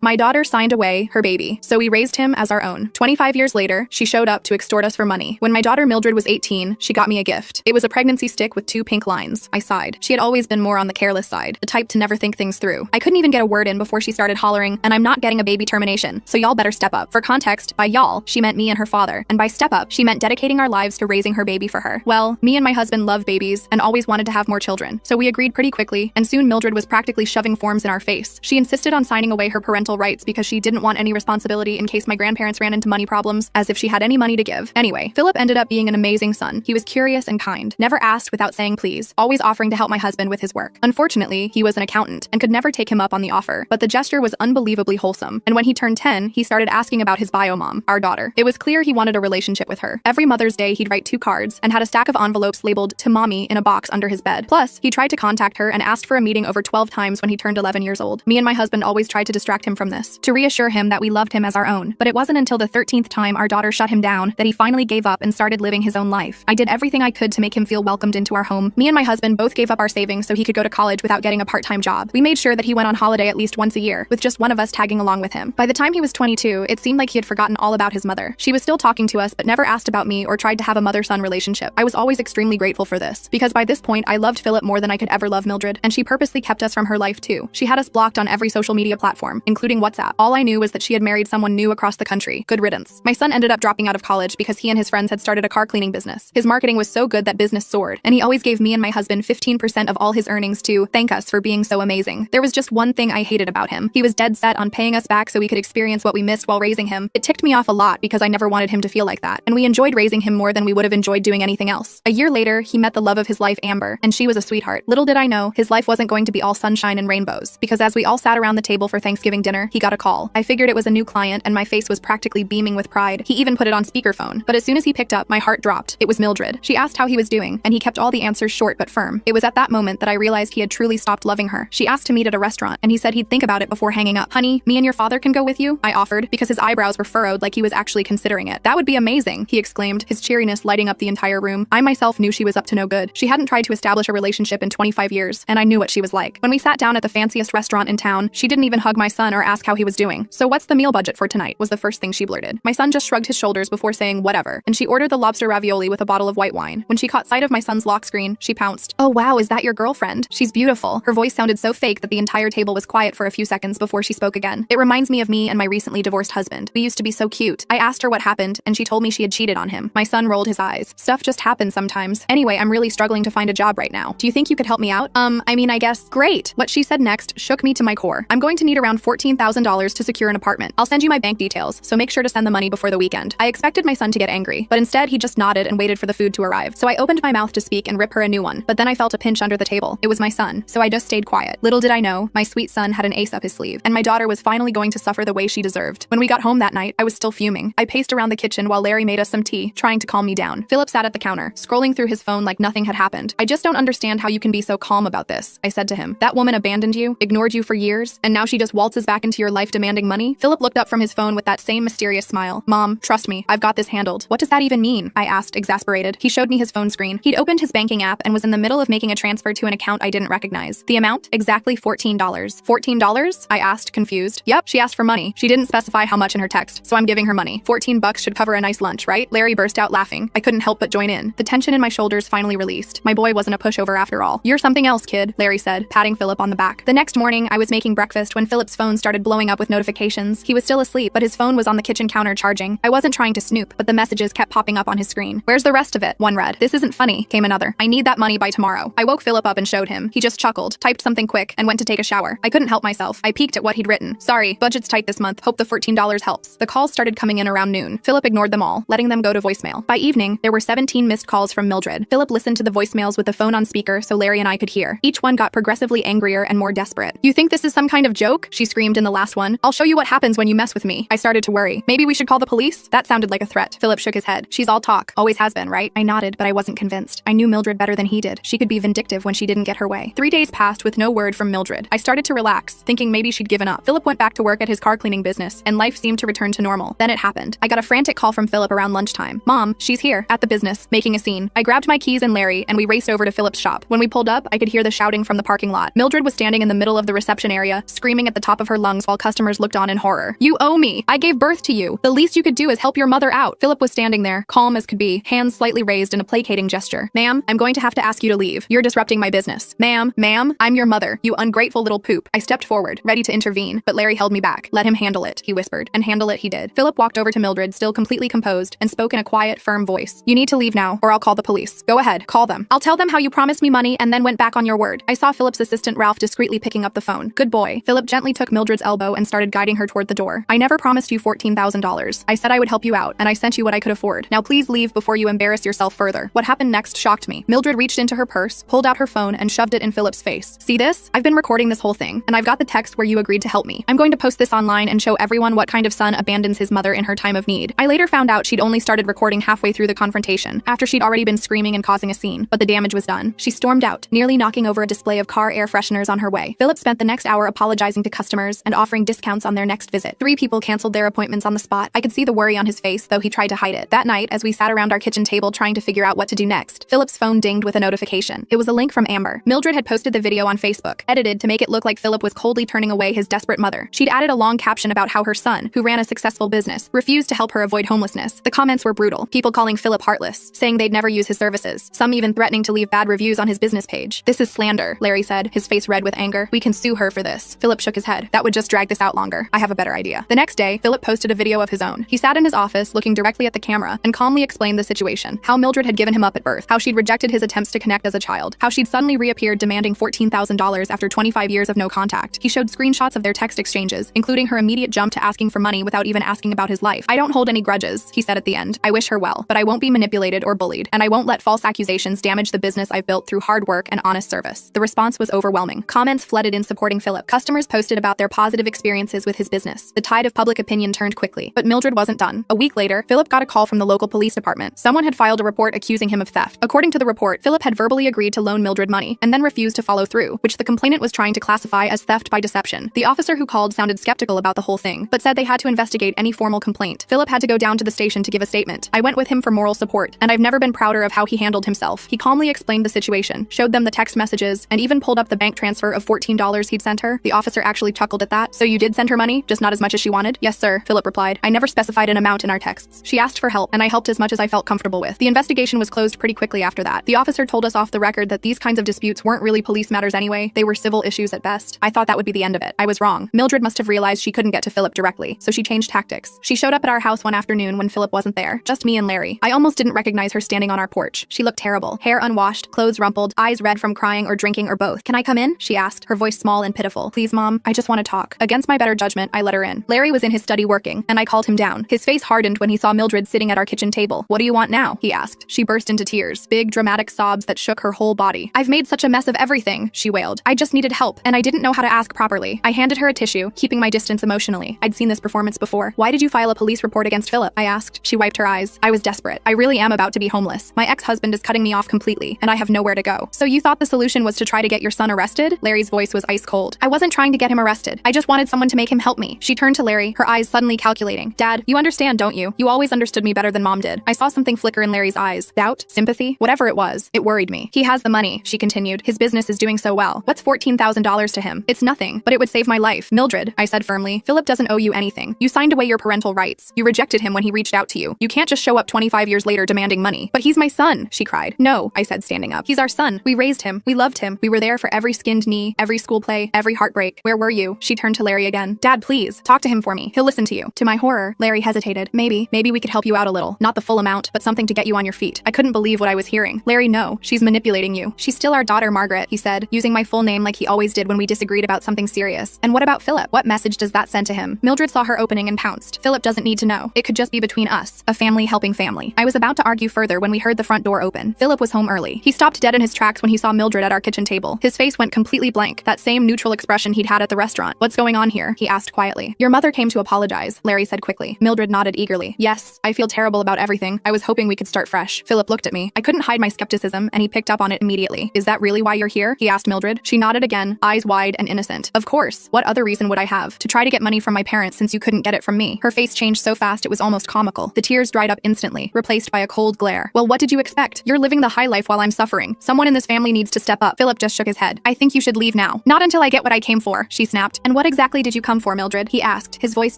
My daughter signed away her baby, so we raised him as our own. 25 years later, she showed up to extort us for money. When my daughter Mildred was 18, she got me a gift. It was a pregnancy stick with 2 pink lines. I sighed. She had always been more on the careless side, the type to never think things through. I couldn't even get a word in before she started hollering, and I'm not getting a baby termination, so y'all better step up. For context, by y'all, she meant me and her father, and by step up, she meant dedicating our lives to raising her baby for her. Well, me and my husband love babies and always wanted to have more children, so we agreed pretty quickly, and soon Mildred was practically shoving forms in our face. She insisted on signing away her parental rights because she didn't want any responsibility in case my grandparents ran into money problems, as if she had any money to give. Anyway, Philip ended up being an amazing son. He was curious and kind, never asked without saying please, always offering to help my husband with his work. Unfortunately, he was an accountant and could never take him up on the offer, but the gesture was unbelievably wholesome, and when he turned 10, he started asking about his bio mom, our daughter. It was clear he wanted a relationship with her. Every Mother's Day, he'd write 2 cards and had a stack of envelopes labeled "to mommy" in a box under his bed. Plus, he tried to contact her and asked for a meeting over 12 times when he turned 11 years old. Me and my husband always tried to distract him from this, to reassure him that we loved him as our own. But it wasn't until the 13th time our daughter shut him down that he finally gave up and started living his own life. I did everything I could to make him feel welcomed into our home. Me and my husband both gave up our savings so he could go to college without getting a part-time job. We made sure that he went on holiday at least once a year, with just one of us tagging along with him. By the time he was 22, it seemed like he had forgotten all about his mother. She was still talking to us but never asked about me or tried to have a mother-son relationship. I was always extremely grateful for this, because by this point I loved Philip more than I could ever love Mildred, and she purposely kept us from her life too. She had us blocked on every social media platform, including WhatsApp. All I knew was that she had married someone new across the country. Good riddance. My son ended up dropping out of college because he and his friends had started a car cleaning business. His marketing was so good that business soared, and he always gave me and my husband 15% of all his earnings to thank us for being so amazing. There was just one thing I hated about him. He was dead set on paying us back so we could experience what we missed while raising him. It ticked me off a lot because I never wanted him to feel like that, and we enjoyed raising him more than we would have enjoyed doing anything else. A year later, he met the love of his life, Amber, and she was a sweetheart. Little did I know, his life wasn't going to be all sunshine and rainbows, because as we all sat around the table for Thanksgiving dinner, he got a call. I figured it was a new client, and my face was practically beaming with pride. He even put it on speakerphone, but as soon as he picked up, my heart dropped. It was Mildred. She asked how he was doing, and he kept all the answers short but firm. It was at that moment that I realized he had truly stopped loving her. She asked to meet at a restaurant, and he said he'd think about it before hanging up. Honey, me and your father can go with you? I offered, because his eyebrows were furrowed like he was actually considering it. That would be amazing, he exclaimed, his cheeriness lighting up the entire room. I myself knew she was up to no good. She hadn't tried to establish a relationship in 25 years, and I knew what she was like. When we sat down at the fanciest restaurant in town, she didn't even hug my son or ask how he was doing. So what's the meal budget for tonight, was the first thing she blurted. My son just shrugged his shoulders before saying whatever, and she ordered the lobster ravioli with a bottle of white wine. When she caught sight of my son's lock screen, she pounced. Oh wow, is that your girlfriend? She's beautiful. Her voice sounded so fake that the entire table was quiet for a few seconds before she spoke again. It reminds me of me and my recently divorced husband. We used to be so cute. I asked her what happened, and she told me she had cheated on him. My son rolled his eyes. Stuff just happens sometimes. Anyway, I'm really struggling to find a job right now. Do you think you could help me out? I guess. Great. What she said next shook me to my core. I'm going to need around $14,000 to secure an apartment. I'll send you my bank details, so make sure to send the money before the weekend. I expected my son to get angry, but instead he just nodded and waited for the food to arrive. So I opened my mouth to speak and rip her a new one, but then I felt a pinch under the table. It was my son, so I just stayed quiet. Little did I know, my sweet son had an ace up his sleeve, and my daughter was finally going to suffer the way she deserved. When we got home that night, I was still fuming. I paced around the kitchen while Larry made us some tea, trying to calm me down. Philip sat at the counter, scrolling through his phone like nothing had happened. I just don't understand how you can be so calm about this, I said to him. That woman abandoned you, ignored you for years, and now she just waltzes back into your life demanding money? Philip looked up from his phone with that same mysterious smile. Mom, trust me, I've got this handled. What does that even mean? I asked, exasperated. He showed me his phone screen. He'd opened his banking app and was in the middle of making a transfer to an account I didn't recognize. The amount? Exactly $14. $14? I asked, confused. Yep, she asked for money. She didn't specify how much in her text, so I'm giving her money. $14 should cover a nice lunch, right? Larry burst out laughing. I couldn't help but join in. The tension in my shoulders finally released. My boy wasn't a pushover after all. You're something else, kid, Larry said, patting Philip on the back. The next morning, I was making breakfast when Philip's phone started blowing up with notifications. He was still asleep, but his phone was on the kitchen counter charging. I wasn't trying to snoop, but the messages kept popping up on his screen. Where's the rest of it? One read. This isn't funny, came another. I need that money by tomorrow. I woke Philip up and showed him. He just chuckled, typed something quick, and went to take a shower. I couldn't help myself. I peeked at what he'd written. Sorry, budget's tight this month. Hope the $14 helps. The calls started coming in around noon. Philip ignored them all, letting them go to voicemail. By evening, there were 17 missed calls from Mildred. Philip listened to the voicemails with the phone on speaker so Larry and I could hear. Each one got progressively angrier and more desperate. You think this is some kind of joke? She screamed in the last one. I'll show you what happens when you mess with me. I started to worry. Maybe we should call the police? That sounded like a threat. Philip shook his head. She's all talk. Always has been, right? I nodded, but I wasn't convinced. I knew Mildred better than he did. She could be vindictive when she didn't get her way. 3 days passed with no word from Mildred. I started to relax, thinking maybe she'd given up. Philip went back to work at his car cleaning business, and life seemed to return to normal. Then it happened. I got a frantic call from Philip around lunchtime. Mom, she's here, at the business, making a scene. I grabbed my keys and Larry, and we raced over to Philip's shop. When we pulled up, I could hear the shouting from the parking lot. Mildred was standing in the middle of the reception area, screaming at the top of her lungs lungs while customers looked on in horror. You owe me. I gave birth to you. The least you could do is help your mother out. Philip was standing there, calm as could be, hands slightly raised in a placating gesture. Ma'am, I'm going to have to ask you to leave. You're disrupting my business. Ma'am, I'm your mother, you ungrateful little poop. I stepped forward, ready to intervene, but Larry held me back. Let him handle it, he whispered, and handle it he did. Philip walked over to Mildred, still completely composed, and spoke in a quiet, firm voice. You need to leave now, or I'll call the police. Go ahead, call them. I'll tell them how you promised me money and then went back on your word. I saw Philip's assistant Ralph discreetly picking up the phone. Good boy. Philip gently took Mildred's elbow and started guiding her toward the door. I never promised you $14,000. I said I would help you out, and I sent you what I could afford. Now please leave before you embarrass yourself further. What happened next shocked me. Mildred reached into her purse, pulled out her phone, and shoved it in Philip's face. See this? I've been recording this whole thing, and I've got the text where you agreed to help me. I'm going to post this online and show everyone what kind of son abandons his mother in her time of need. I later found out she'd only started recording halfway through the confrontation, after she'd already been screaming and causing a scene, but the damage was done. She stormed out, nearly knocking over a display of car air fresheners on her way. Philip spent the next hour apologizing to customers and offering discounts on their next visit. 3 people canceled their appointments on the spot. I could see the worry on his face, though he tried to hide it. That night, as we sat around our kitchen table trying to figure out what to do next, Philip's phone dinged with a notification. It was a link from Amber. Mildred had posted the video on Facebook, edited to make it look like Philip was coldly turning away his desperate mother. She'd added a long caption about how her son, who ran a successful business, refused to help her avoid homelessness. The comments were brutal. People calling Philip heartless, saying they'd never use his services, some even threatening to leave bad reviews on his business page. This is slander, Larry said, his face red with anger. We can sue her for this. Philip shook his head. That would just drag this out longer. I have a better idea. The next day, Philip posted a video of his own. He sat in his office, looking directly at the camera, and calmly explained the situation. How Mildred had given him up at birth, how she'd rejected his attempts to connect as a child, how she'd suddenly reappeared demanding $14,000 after 25 years of no contact. He showed screenshots of their text exchanges, including her immediate jump to asking for money without even asking about his life. I don't hold any grudges, he said at the end. I wish her well, but I won't be manipulated or bullied, and I won't let false accusations damage the business I've built through hard work and honest service. The response was overwhelming. Comments flooded in supporting Philip. Customers posted about their positive experiences with his business. The tide of public opinion turned quickly, but Mildred wasn't done. A week later, Philip got a call from the local police department. Someone had filed a report accusing him of theft. According to the report, Philip had verbally agreed to loan Mildred money and then refused to follow through, which the complainant was trying to classify as theft by deception. The officer who called sounded skeptical about the whole thing, but said they had to investigate any formal complaint. Philip had to go down to the station to give a statement. I went with him for moral support, and I've never been prouder of how he handled himself. He calmly explained the situation, showed them the text messages, and even pulled up the bank transfer of $14 he'd sent her. The officer actually chuckled at that. So you did send her money, just not as much as she wanted? Yes, sir, Philip replied. I never specified an amount in our texts. She asked for help, and I helped as much as I felt comfortable with. The investigation was closed pretty quickly after that. The officer told us off the record that these kinds of disputes weren't really police matters anyway. They were civil issues at best. I thought that would be the end of it. I was wrong. Mildred must have realized she couldn't get to Philip directly, so she changed tactics. She showed up at our house one afternoon when Philip wasn't there, just me and Larry. I almost didn't recognize her standing on our porch. She looked terrible. Hair unwashed, clothes rumpled, eyes red from crying or drinking or both. Can I come in? She asked, her voice small and pitiful. Please, Mom, I just want to talk. Against my better judgment, I let her in. Larry was in his study working, and I called him down. His face hardened when he saw Mildred sitting at our kitchen table. What do you want now? He asked. She burst into tears, big dramatic sobs that shook her whole body. I've made such a mess of everything, she wailed. I just needed help, and I didn't know how to ask properly. I handed her a tissue, keeping my distance emotionally. I'd seen this performance before. Why did you file a police report against Philip? I asked. She wiped her eyes. I was desperate. I really am about to be homeless. My ex-husband is cutting me off completely, and I have nowhere to go. So you thought the solution was to try to get your son arrested? Larry's voice was ice cold. I wasn't trying to get him arrested. I just wanted someone to make him help me. She turned to Larry, her eyes suddenly calculating. Dad, you understand, don't you? You always understood me better than Mom did. I saw something flicker in Larry's eyes. Doubt? Sympathy? Whatever it was. It worried me. He has the money, she continued. His business is doing so well. What's $14,000 to him? It's nothing, but it would save my life. Mildred, I said firmly, Philip doesn't owe you anything. You signed away your parental rights. You rejected him when he reached out to you. You can't just show up 25 years later demanding money. But he's my son, she cried. No, I said, standing up. He's our son. We raised him. We loved him. We were there for every skinned knee, every school play, every heartbreak. Where were you? She turned to Larry again. Dad, please, talk to him for me. He'll listen to you. To my horror, Larry hesitated. Maybe we could help you out a little. Not the full amount, but something to get you on your feet. I couldn't believe what I was hearing. Larry, no, she's manipulating you. She's still our daughter, Margaret, he said, using my full name like he always did when we disagreed about something serious. And what about Philip? What message does that send to him? Mildred saw her opening and pounced. Philip doesn't need to know. It could just be between us. A family helping family. I was about to argue further when we heard the front door open. Philip was home early. He stopped dead in his tracks when he saw Mildred at our kitchen table. His face went completely blank, that same neutral expression he'd had at the restaurant. What's going on here? He asked quietly. Your mother came to apologize, Larry said quickly. Mildred nodded eagerly. Yes, I feel terrible about everything. I was hoping we could start fresh. Philip looked at me. I couldn't hide my skepticism, and he picked up on it immediately. Is that really why you're here? He asked Mildred. She nodded again, eyes wide and innocent. Of course. What other reason would I have? To try to get money from my parents since you couldn't get it from me. Her face changed so fast it was almost comical. The tears dried up instantly, replaced by a cold glare. Well, what did you expect? You're living the high life while I'm suffering. Someone in this family needs to step up. Philip just shook his head. I think you should leave now. Not until I get what I came for, she snapped. And what exactly did you come for, Mildred? He asked, his voice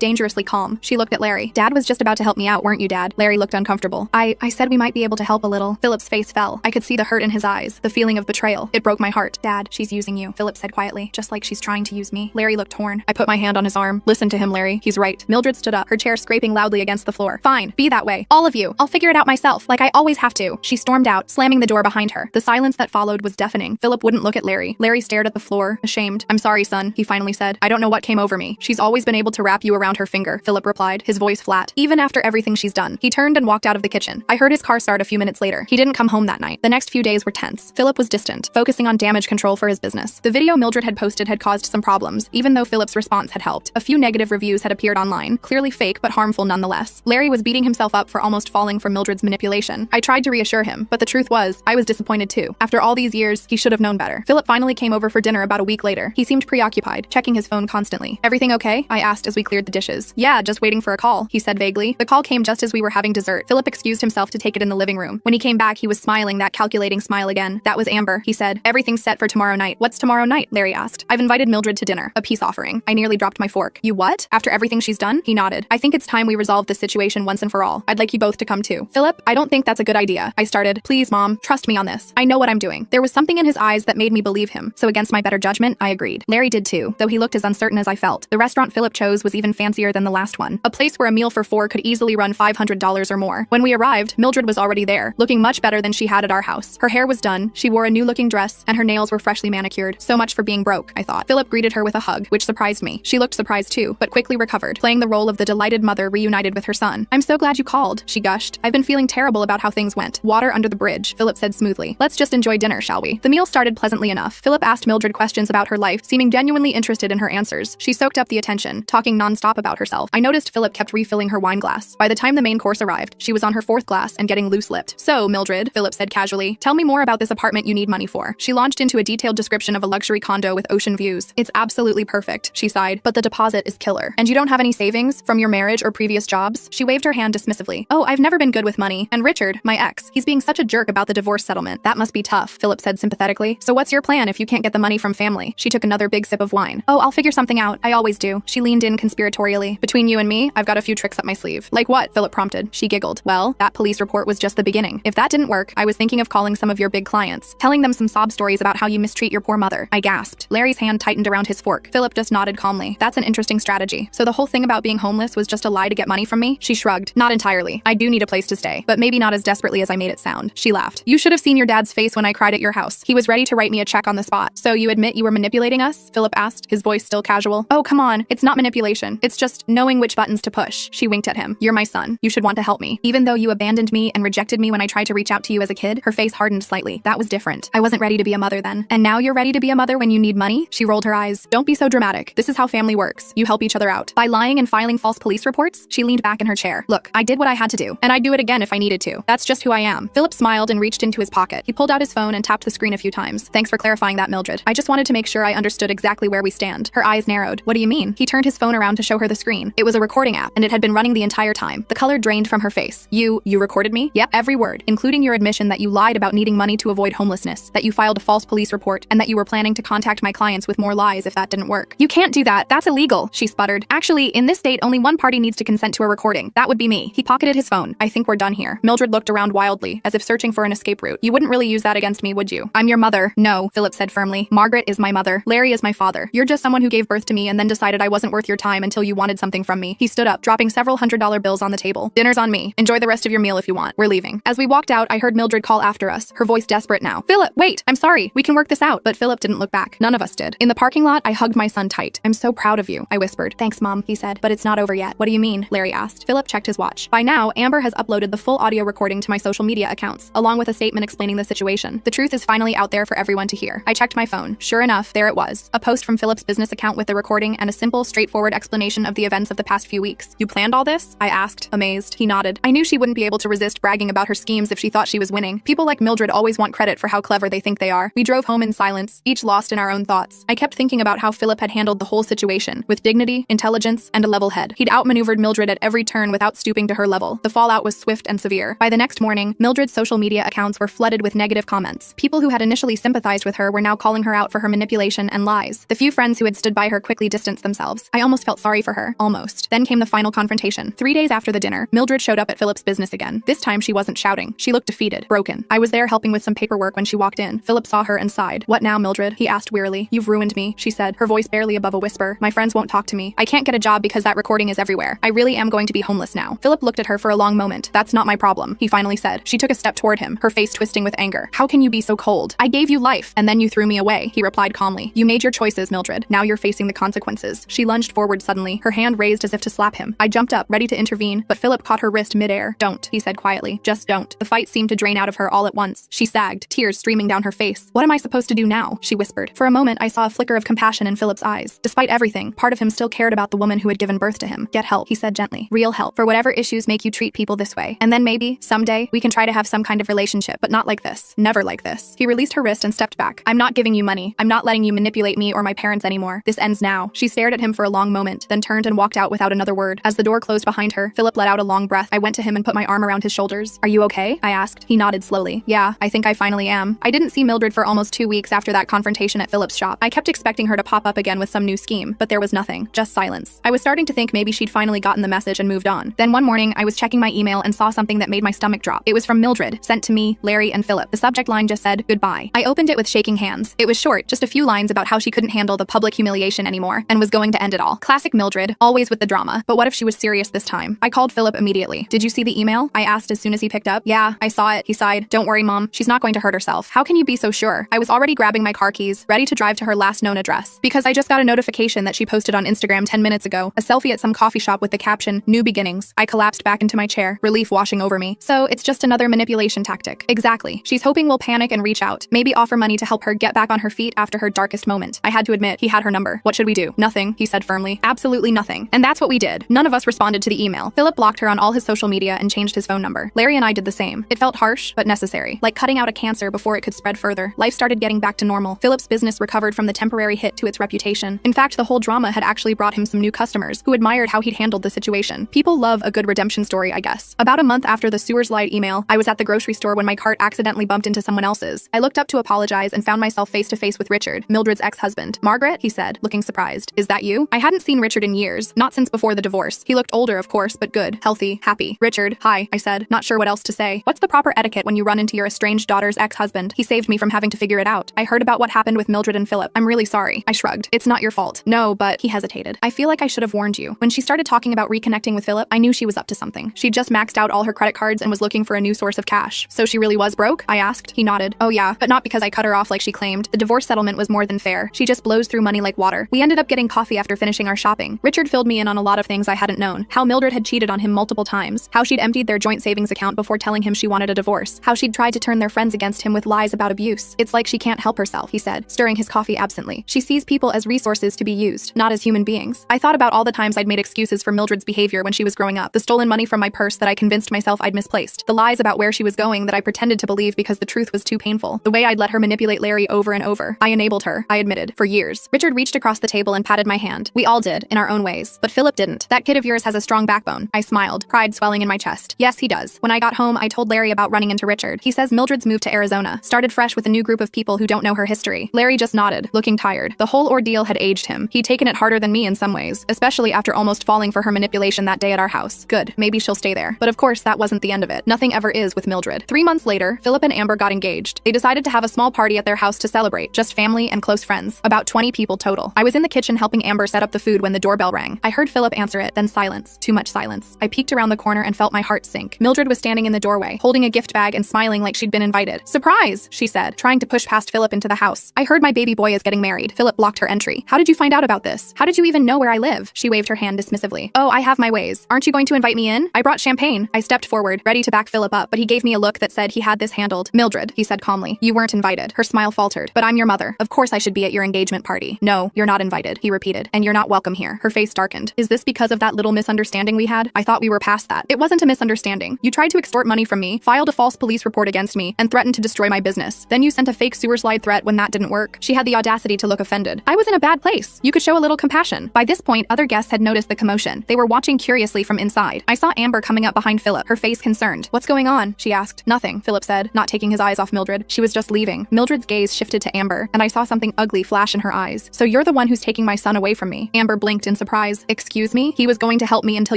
dangerously calm. She looked at Larry. Dad was just about to help me out, weren't you, Dad? Larry looked uncomfortable. I said we might be able to help a little. Philip's face fell. I could see the hurt in his eyes, the feeling of betrayal. It broke my heart. Dad, she's using you, Philip said quietly, just like she's trying to use me. Larry looked torn. I put my hand on his arm. Listen to him, Larry. He's right. Mildred stood up, her chair scraping loudly against the floor. Fine, be that way. All of you. I'll figure it out myself, like I always have to. She stormed out, slamming the door behind her. The silence that followed was deafening. Philip wouldn't look at Larry. Larry stared at the floor, ashamed. I'm sorry, son, he finally said. I don't know what came over me. She's always been able to wrap you around her finger, Philip replied, his voice flat. Even after everything she's done. He turned and walked out of the kitchen. I heard his car start a few minutes later. He didn't come home that night. The next few days were tense. Philip was distant, focusing on damage control for his business. The video Mildred had posted had caused some problems, even though Philip's response had helped. A few negative reviews had appeared online, clearly fake but harmful nonetheless. Larry was beating himself up for almost falling for Mildred's manipulation. I tried to reassure him, but the truth was, I was disappointed too. After all these years, he should have known better. Philip finally came over for dinner about a week later. He seemed preoccupied, checking his phone constantly. Everything okay? I asked as we cleared the dishes. Yeah, just waiting for a call, he said vaguely. The call came just as we were having dessert. Philip excused himself to take it in the living room. When he came back, he was smiling that calculating smile again. That was Amber, he said. Everything's set for tomorrow night. What's tomorrow night? Larry asked. I've invited Mildred to dinner, a peace offering. I nearly dropped my fork. You what? After everything she's done? He nodded. I think it's time we resolve this situation once and for all. I'd like you both to come too. Philip, I don't think that's a good idea. I started. Please, Mom, trust me on this. I know what I'm doing. There was something in his eyes that made me believe him, so against my better judgment, I agreed. Larry did too, though he looked as uncertain as I felt. The restaurant Philip chose was even fancier than the last one, a place where a meal for four could easily run $500 or more. When we arrived, Mildred was already there, looking much better than she had at our house. Her hair was done, she wore a new-looking dress, and her nails were freshly manicured. So much for being broke, I thought. Philip greeted her with a hug, which surprised me. She looked surprised too, but quickly recovered, playing the role of the delighted mother reunited with her son. I'm so glad you called, she gushed. I've been feeling terrible about how things went. Water under the bridge, Philip said smoothly. Let's just enjoy dinner, shall we? The meal started pleasantly enough. Philip asked Mildred questions about her life, seeming genuinely interested in her answers. She soaked up the attention, talking nonstop about herself. I noticed Philip kept refilling her wine glass. By the time the main course arrived, she was on her fourth glass and getting loose-lipped. So, Mildred, Philip said casually, tell me more about this apartment you need money for. She launched into a detailed description of a luxury condo with ocean views. It's absolutely perfect, she sighed, but the deposit is killer. And you don't have any savings from your marriage or previous jobs? She waved her hand dismissively. Oh, I've never been good with money. And Richard, my ex, he's being such a jerk about the divorce settlement. That must be tough, Philip said sympathetically. So what's your plan if you can't get the money from family? She took another big sip of wine. Oh, I'll figure something out. I always do. She leaned in conspiratorially. Between you and me, I've got a few tricks up my sleeve. Like what? Philip prompted. She giggled. Well, that police report was just the beginning. If that didn't work, I was thinking of calling some of your big clients, telling them some sob stories about how you mistreat your poor mother. I gasped. Larry's hand tightened around his fork. Philip just nodded calmly. That's an interesting strategy. So the whole thing about being homeless was just a lie to get money from me? She shrugged. Not entirely. I do need a place to stay, but maybe not as desperately as I made it sound. She laughed. You should have seen your dad's face when I cried at your house. He was ready to write me a check on the spot. So you admit you were manipulating us? Philip asked, his voice still casual. Oh, come on. It's not manipulation. It's just knowing which buttons to push. She winked at him. You're my son. You should want to help me. Even though you abandoned me and rejected me when I tried to reach out to you as a kid, her face hardened slightly. That was different. I wasn't ready to be a mother then. And now you're ready to be a mother when you need money? She rolled her eyes. Don't be so dramatic. This is how family works. You help each other out. By lying and filing false police reports? She leaned back in her chair. Look, I did what I had to do, and I'd do it again if I needed to. That's just who I am. Philip smiled and reached into his pocket. He pulled out his phone and tapped the screen a few times. Thanks for clarifying that, Mildred. I just wanted to make sure I understood exactly where we stand. Her eyes narrowed. What do you mean? He turned his phone around to show her the screen. It was a recording app, and it had been running the entire time. The color drained from her face. You recorded me? Yep, every word, including your admission that you lied about needing money to avoid homelessness, that you filed a false police report, and that you were planning to contact my clients with more lies if that didn't work. You can't do that. That's illegal, she sputtered. Actually, in this state, only one party needs to consent to a recording. That would be me. He pocketed his phone. I think we're done here. Mildred looked around wildly, as if searching for an escape route. You wouldn't really use that against me, would you? I'm your mother. No, Philip said firmly. Margaret is my mother. Larry is my father. You're just someone who gave birth to me and then decided I wasn't worth your time until you wanted something from me. He stood up, dropping several $100 bills on the table. Dinner's on me. Enjoy the rest of your meal if you want. We're leaving. As we walked out, I heard Mildred call after us, her voice desperate now. Philip, wait! I'm sorry. We can work this out. But Philip didn't look back. None of us did. In the parking lot, I hugged my son tight. I'm so proud of you, I whispered. Thanks, Mom, he said. But it's not over yet. What do you mean? Larry asked. Philip checked his watch. By now, Amber has uploaded the full audio recording to my social media accounts, along with a statement explaining the situation. The truth is finally out there for everyone to hear. I checked my phone. Sure enough, there it was. A post from Philip's business account with the recording and a simple, straightforward explanation of the events of the past few weeks. You planned all this? I asked, amazed. He nodded. I knew she wouldn't be able to resist bragging about her schemes if she thought she was winning. People like Mildred always want credit for how clever they think they are. We drove home in silence, each lost in our own thoughts. I kept thinking about how Philip had handled the whole situation, with dignity, intelligence, and a level head. He'd outmaneuvered Mildred at every turn without stooping to her level. The fallout was swift and severe. By the next morning, Mildred's social media accounts were flooded with negative comments. People who had initially sympathized with her were now calling her out for her manipulation and lies. The few friends who had stood stood by her quickly distanced themselves. I almost felt sorry for her. Almost. Then came the final confrontation. 3 days after the dinner, Mildred showed up at Philip's business again. This time she wasn't shouting. She looked defeated, broken. I was there helping with some paperwork when she walked in. Philip saw her and sighed. "What now, Mildred?" he asked wearily. "You've ruined me," she said, her voice barely above a whisper. "My friends won't talk to me. I can't get a job because that recording is everywhere. I really am going to be homeless now." Philip looked at her for a long moment. "That's not my problem," he finally said. She took a step toward him, her face twisting with anger. "How can you be so cold? I gave you life, and then you threw me away," he replied calmly. "You made your choices, Mildred. Now you're facing the consequences." She lunged forward suddenly, her hand raised as if to slap him. I jumped up, ready to intervene, but Philip caught her wrist midair. "Don't," he said quietly. "Just don't." The fight seemed to drain out of her all at once. She sagged, tears streaming down her face. "What am I supposed to do now?" she whispered. For a moment, I saw a flicker of compassion in Philip's eyes. Despite everything, part of him still cared about the woman who had given birth to him. "Get help," he said gently. "Real help, for whatever issues make you treat people this way. And then maybe, someday, we can try to have some kind of relationship, but not like this. Never like this." He released her wrist and stepped back. "I'm not giving you money. I'm not letting you manipulate me or my parents anymore. This ends now." She stared at him for a long moment, then turned and walked out without another word. As the door closed behind her, Philip let out a long breath. I went to him and put my arm around his shoulders. "Are you okay?" I asked. He nodded slowly. "Yeah, I think I finally am." I didn't see Mildred for almost 2 weeks after that confrontation at Philip's shop. I kept expecting her to pop up again with some new scheme, but there was nothing, just silence. I was starting to think maybe she'd finally gotten the message and moved on. Then one morning, I was checking my email and saw something that made my stomach drop. It was from Mildred, sent to me, Larry, and Philip. The subject line just said, "Goodbye." I opened it with shaking hands. It was short, just a few lines about how she couldn't handle the public humiliation anymore and was going to end it all. Classic Mildred, always with the drama. But what if she was serious this time? I called Philip immediately. "Did you see the email?" I asked as soon as he picked up. "Yeah, I saw it," he sighed. "Don't worry, Mom. She's not going to hurt herself." "How can you be so sure?" I was already grabbing my car keys, ready to drive to her last known address, because I just got a notification that she posted on Instagram 10 minutes ago, a selfie at some coffee shop with the caption, "New beginnings." I collapsed back into my chair, relief washing over me. So it's just another manipulation tactic. Exactly. She's hoping we'll panic and reach out, maybe offer money to help her get back on her feet after her darkest moment. I had to admit, he had her number. "What should we do?" "Nothing," he said firmly. "Absolutely nothing." And that's what we did. None of us responded to the email. Philip blocked her on all his social media and changed his phone number. Larry and I did the same. It felt harsh, but necessary. Like cutting out a cancer before it could spread further. Life started getting back to normal. Philip's business recovered from the temporary hit to its reputation. In fact, the whole drama had actually brought him some new customers who admired how he'd handled the situation. People love a good redemption story, I guess. About a month after the sewers light email, I was at the grocery store when my cart accidentally bumped into someone else's. I looked up to apologize and found myself face to face with Richard, Mildred's ex-husband. "Margaret," he said, looking surprised. "Is that you?" I hadn't seen Richard in years, not since before the divorce. He looked older, of course, but good, healthy, happy. "Richard, hi," I said, not sure what else to say. "What's the proper etiquette when you run into your estranged daughter's ex-husband?" He saved me from having to figure it out. "I heard about what happened with Mildred and Philip. I'm really sorry." I shrugged. "It's not your fault." "No, but," he hesitated. "I feel like I should have warned you." When she started talking about reconnecting with Philip, I knew she was up to something. She'd just maxed out all her credit cards and was looking for a new source of cash. "So she really was broke?" I asked. He nodded. "Oh yeah, but not because I cut her off like she claimed. The divorce settlement was more than fair. She just blows through money like water." We ended up getting coffee after finishing our shopping. Richard filled me in on a lot of things I hadn't known. How Mildred had cheated on him multiple times. How she'd emptied their joint savings account before telling him she wanted a divorce. How she'd tried to turn their friends against him with lies about abuse. "It's like she can't help herself," he said, stirring his coffee absently. "She sees people as resources to be used, not as human beings." I thought about all the times I'd made excuses for Mildred's behavior when she was growing up. The stolen money from my purse that I convinced myself I'd misplaced. The lies about where she was going that I pretended to believe because the truth was too painful. The way I'd let her manipulate Larry over and over. I enabled her, I admitted, for years. Richard reached across the table and patted my hand. We all did, in our own ways. But Philip didn't. "That kid of yours has a strong backbone." I smiled, pride swelling in my chest. "Yes, he does." When I got home, I told Larry about running into Richard. He says Mildred's moved to Arizona, started fresh with a new group of people who don't know her history. Larry just nodded, looking tired. The whole ordeal had aged him. He'd taken it harder than me in some ways, especially after almost falling for her manipulation that day at our house. Good, maybe she'll stay there. But of course, that wasn't the end of it. Nothing ever is with Mildred. 3 months later, Philip and Amber got engaged. They decided to have a small party at their house to celebrate, just family and close friends. About 20 people total. I was in the kitchen helping Amber set up the food when the doorbell rang. I heard Philip answer it, then silence. Too much silence. I peeked around the corner and felt my heart sink. Mildred was standing in the doorway, holding a gift bag and smiling like she'd been invited. "Surprise," she said, trying to push past Philip into the house. "I heard my baby boy is getting married." Philip blocked her entry. "How did you find out about this? How did you even know where I live?" She waved her hand dismissively. "Oh, I have my ways. Aren't you going to invite me in? I brought champagne." I stepped forward, ready to back Philip up, but he gave me a look that said he had this handled. "Mildred," he said calmly, "you weren't invited." Her smile faltered. "But I'm your mother. Of course I should be at your engagement party." "No, you're not invited," he repeated. "And you're not welcome here." Her face darkened. "Is this because of that little misunderstanding we had? I thought we were past that." "It wasn't a misunderstanding. You tried to extort money from me, filed a false police report against me, and threatened to destroy my business. Then you sent a fake sewer slide threat when that didn't work." She had the audacity to look offended. I was in a bad place. You could show a little compassion. By this point, other guests had noticed the commotion. They were watching curiously from inside. I saw Amber coming up behind Philip, her face concerned. "What's going on?" she asked. "Nothing," Philip said, not taking his eyes off Mildred. She was just leaving. Mildred's gaze shifted to Amber, and I saw something ugly flash in her eyes. "So you're You're the one who's taking my son away from me. Amber blinked in surprise. Excuse me? He was going to help me until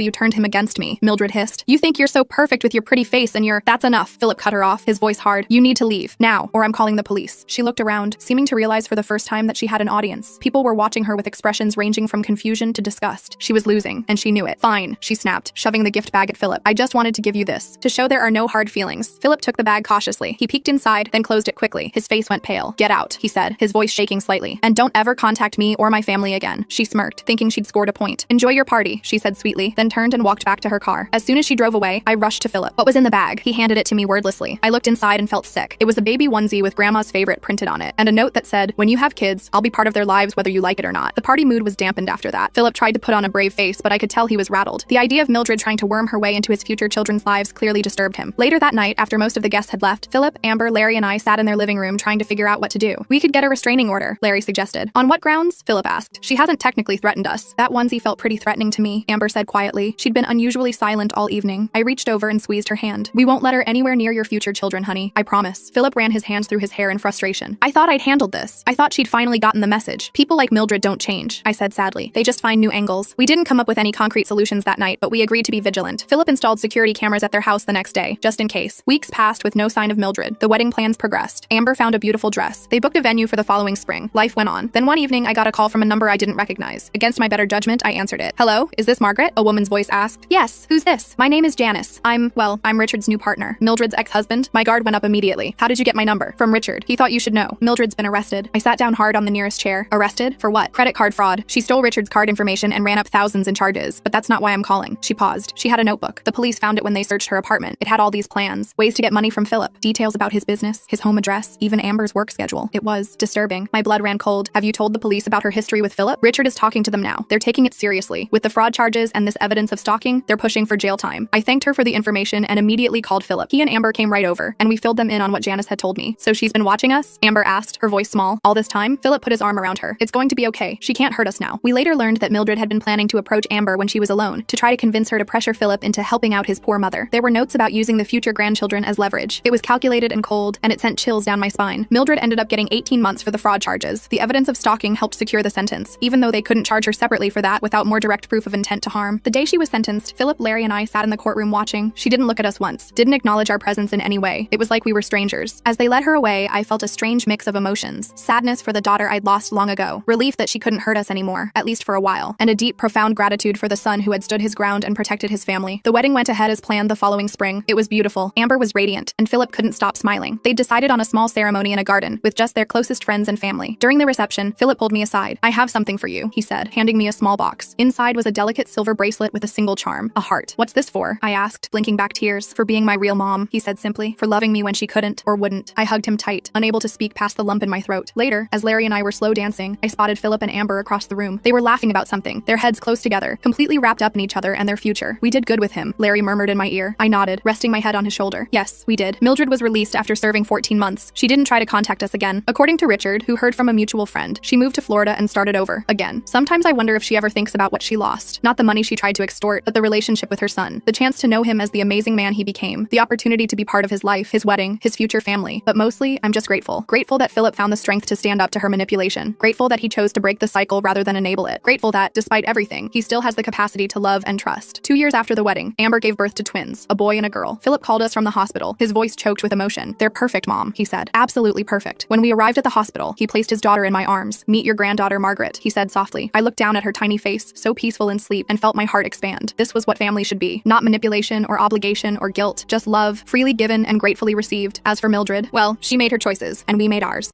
you turned him against me, Mildred hissed. You think you're so perfect with your pretty face and that's enough. Philip cut her off, his voice hard. You need to leave, now, or I'm calling the police. She looked around, seeming to realize for the first time that she had an audience. People were watching her with expressions ranging from confusion to disgust. She was losing, and she knew it. Fine, she snapped, shoving the gift bag at Philip. I just wanted to give you this, to show there are no hard feelings. Philip took the bag cautiously. He peeked inside, then closed it quickly. His face went pale. Get out, he said, his voice shaking slightly. And don't ever contact me or my family again. She smirked, thinking she'd scored a point. Enjoy your party, she said sweetly, then turned and walked back to her car. As soon as she drove away, I rushed to Philip. What was in the bag? He handed it to me wordlessly. I looked inside and felt sick. It was a baby onesie with grandma's favorite printed on it, and a note that said, when you have kids, I'll be part of their lives whether you like it or not. The party mood was dampened after that. Philip tried to put on a brave face, but I could tell he was rattled. The idea of Mildred trying to worm her way into his future children's lives clearly disturbed him. Later that night, after most of the guests had left, Philip, Amber, Larry, and I sat in their living room trying to figure out what to do. We could get a restraining order, Larry suggested. On what grounds? Philip asked. She hasn't technically threatened us. That onesie felt pretty threatening to me, Amber said quietly. She'd been unusually silent all evening. I reached over and squeezed her hand. We won't let her anywhere near your future children, honey. I promise. Philip ran his hands through his hair in frustration. I thought I'd handled this. I thought she'd finally gotten the message. People like Mildred don't change, I said sadly. They just find new angles. We didn't come up with any concrete solutions that night, but we agreed to be vigilant. Philip installed security cameras at their house the next day, just in case. Weeks passed with no sign of Mildred. The wedding plans progressed. Amber found a beautiful dress. They booked a venue for the following spring. Life went on. Then one evening, I got a call from a number I didn't recognize. Against my better judgment, I answered it. Hello, is this Margaret? A woman's voice asked. Yes, who's this? My name is Janice. I'm Richard's new partner. Mildred's ex-husband. My guard went up immediately. How did you get my number? From Richard. He thought you should know. Mildred's been arrested. I sat down hard on the nearest chair. Arrested? For what? Credit card fraud. She stole Richard's card information and ran up thousands in charges, but that's not why I'm calling. She paused. She had a notebook. The police found it when they searched her apartment. It had all these plans, ways to get money from Philip, details about his business, his home address, even Amber's work schedule. It was disturbing. My blood ran cold. Have you told the police about her history with Philip? Richard is talking to them now. They're taking it seriously. With the fraud charges and this evidence of stalking, they're pushing for jail time. I thanked her for the information and immediately called Philip. He and Amber came right over, and we filled them in on what Janice had told me. So she's been watching us? Amber asked, her voice small. All this time? Philip put his arm around her. It's going to be okay. She can't hurt us now. We later learned that Mildred had been planning to approach Amber when she was alone, to try to convince her to pressure Philip into helping out his poor mother. There were notes about using the future grandchildren as leverage. It was calculated and cold, and it sent chills down my spine. Mildred ended up getting 18 months for the fraud charges. The evidence of stalking helped secure the sentence, even though they couldn't charge her separately for that without more direct proof of intent to harm. The day she was sentenced, Philip, Larry, and I sat in the courtroom watching. She didn't look at us once, didn't acknowledge our presence in any way. It was like we were strangers. As they led her away, I felt a strange mix of emotions. Sadness for the daughter I'd lost long ago, relief that she couldn't hurt us anymore, at least for a while, and a deep, profound gratitude for the son who had stood his ground and protected his family. The wedding went ahead as planned the following spring. It was beautiful. Amber was radiant, and Philip couldn't stop smiling. They'd decided on a small ceremony in a garden, with just their closest friends and family. During the reception, Philip pulled me aside. I have something for you, he said, handing me a small box. Inside was a delicate silver bracelet with a single charm, a heart. What's this for? I asked, blinking back tears. For being my real mom, he said simply. For loving me when she couldn't, or wouldn't. I hugged him tight, unable to speak past the lump in my throat. Later, as Larry and I were slow dancing, I spotted Philip and Amber across the room. They were laughing about something, their heads close together, completely wrapped up in each other and their future. We did good with him, Larry murmured in my ear. I nodded, resting my head on his shoulder. Yes, we did. Mildred was released after serving 14 months. She didn't try to contact us again. According to Richard, who heard from a mutual friend, she moved to Florida and started over, again. Sometimes I wonder if she ever thinks about what she lost. Not the money she tried to extort, but the relationship with her son. The chance to know him as the amazing man he became. The opportunity to be part of his life, his wedding, his future family. But mostly, I'm just grateful. Grateful that Philip found the strength to stand up to her manipulation. Grateful that he chose to break the cycle rather than enable it. Grateful that, despite everything, he still has the capacity to love and trust. 2 years after the wedding, Amber gave birth to twins, a boy and a girl. Philip called us from the hospital, his voice choked with emotion. They're perfect, Mom, he said. Absolutely perfect. When we arrived at the hospital, he placed his daughter in my arms. Meet your granddaughter, Margaret, he said softly. I looked down at her tiny face, so peaceful in sleep, and felt my heart expand. This was what family should be. Not manipulation or obligation or guilt, just love, freely given and gratefully received. As for Mildred, well, she made her choices, and we made ours.